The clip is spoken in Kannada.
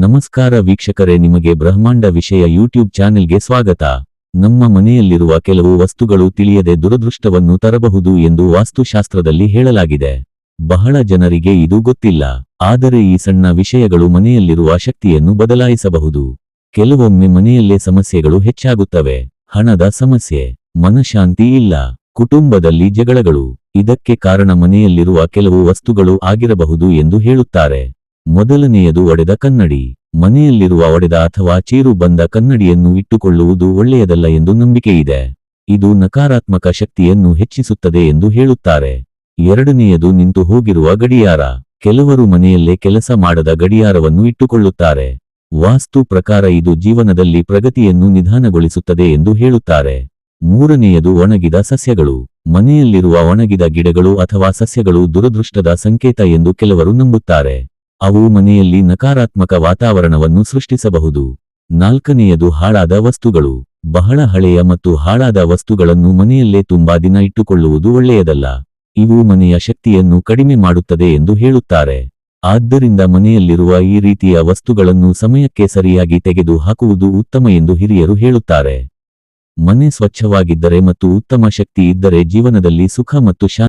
ನಮಸ್ಕಾರ ವೀಕ್ಷಕರೇ, ನಿಮಗೆ ಬ್ರಹ್ಮಾಂಡ ವಿಷಯ ಯೂಟ್ಯೂಬ್ ಚಾನೆಲ್ಗೆ ಸ್ವಾಗತ. ನಮ್ಮ ಮನೆಯಲ್ಲಿರುವ ಕೆಲವು ವಸ್ತುಗಳು ತಿಳಿಯದೆ ದುರದೃಷ್ಟವನ್ನು ತರಬಹುದು ಎಂದು ವಾಸ್ತುಶಾಸ್ತ್ರದಲ್ಲಿ ಹೇಳಲಾಗಿದೆ. ಬಹಳ ಜನರಿಗೆ ಇದು ಗೊತ್ತಿಲ್ಲ. ಆದರೆ ಈ ಸಣ್ಣ ವಿಷಯಗಳು ಮನೆಯಲ್ಲಿರುವ ಶಕ್ತಿಯನ್ನು ಬದಲಾಯಿಸಬಹುದು. ಕೆಲವೊಮ್ಮೆ ಮನೆಯಲ್ಲೇ ಸಮಸ್ಯೆಗಳು ಹೆಚ್ಚಾಗುತ್ತವೆ. ಹಣದ ಸಮಸ್ಯೆ, ಮನಃಶಾಂತಿ ಇಲ್ಲ, ಕುಟುಂಬದಲ್ಲಿ ಜಗಳಗಳು. ಇದಕ್ಕೆ ಕಾರಣ ಮನೆಯಲ್ಲಿರುವ ಕೆಲವು ವಸ್ತುಗಳು ಆಗಿರಬಹುದು ಎಂದು ಹೇಳುತ್ತಾರೆ. ಮೊದಲನೆಯದು ಒಡೆದ ಕನ್ನಡಿ. ಮನೆಯಲ್ಲಿರುವ ಒಡೆದ ಅಥವಾ ಚೀರು ಬಂದ ಕನ್ನಡಿಯನ್ನು ಇಟ್ಟುಕೊಳ್ಳುವುದು ಒಳ್ಳೆಯದಲ್ಲ ಎಂದು ನಂಬಿಕೆಯಿದೆ. ಇದು ನಕಾರಾತ್ಮಕ ಶಕ್ತಿಯನ್ನು ಹೆಚ್ಚಿಸುತ್ತದೆ ಎಂದು ಹೇಳುತ್ತಾರೆ. ಎರಡನೆಯದು ನಿಂತು ಹೋಗಿರುವ ಗಡಿಯಾರ. ಕೆಲವರು ಮನೆಯಲ್ಲೇ ಕೆಲಸ ಮಾಡದ ಗಡಿಯಾರವನ್ನು ಇಟ್ಟುಕೊಳ್ಳುತ್ತಾರೆ. ವಾಸ್ತು ಪ್ರಕಾರ ಇದು ಜೀವನದಲ್ಲಿ ಪ್ರಗತಿಯನ್ನು ನಿಧಾನಗೊಳಿಸುತ್ತದೆ ಎಂದು ಹೇಳುತ್ತಾರೆ. ಮೂರನೆಯದು ಒಣಗಿದ ಸಸ್ಯಗಳು. ಮನೆಯಲ್ಲಿರುವ ಒಣಗಿದ ಗಿಡಗಳು ಅಥವಾ ಸಸ್ಯಗಳು ದುರದೃಷ್ಟದ ಸಂಕೇತ ಎಂದು ಕೆಲವರು ನಂಬುತ್ತಾರೆ. ಅವು ಮನೆಯಲ್ಲಿ ನಕಾರಾತ್ಮಕ ವಾತಾವರಣವನ್ನು ಸೃಷ್ಟಿಸಬಹುದು. ನಾಲ್ಕನೆಯದು ಹಾಳಾದ ವಸ್ತುಗಳು. ಬಹಳ ಹಳೆಯ ಮತ್ತು ಹಾಳಾದ ವಸ್ತುಗಳನ್ನು ಮನೆಯಲ್ಲೇ ತುಂಬಾ ದಿನ ಇಟ್ಟುಕೊಳ್ಳುವುದು ಒಳ್ಳೆಯದಲ್ಲ. ಇವು ಮನೆಯ ಶಕ್ತಿಯನ್ನು ಕಡಿಮೆ ಮಾಡುತ್ತದೆ ಎಂದು ಹೇಳುತ್ತಾರೆ. ಆದ್ದರಿಂದ ಮನೆಯಲ್ಲಿರುವ ಈ ರೀತಿಯ ವಸ್ತುಗಳನ್ನು ಸಮಯಕ್ಕೆ ಸರಿಯಾಗಿ ತೆಗೆದು ಹಾಕುವುದು ಉತ್ತಮ ಎಂದು ಹಿರಿಯರು ಹೇಳುತ್ತಾರೆ. ಮನೆ ಸ್ವಚ್ಛವಾಗಿದ್ದರೆ ಮತ್ತು ಉತ್ತಮ ಶಕ್ತಿ ಇದ್ದರೆ ಜೀವನದಲ್ಲಿ ಸುಖ ಮತ್ತು ಶಾಂತಿ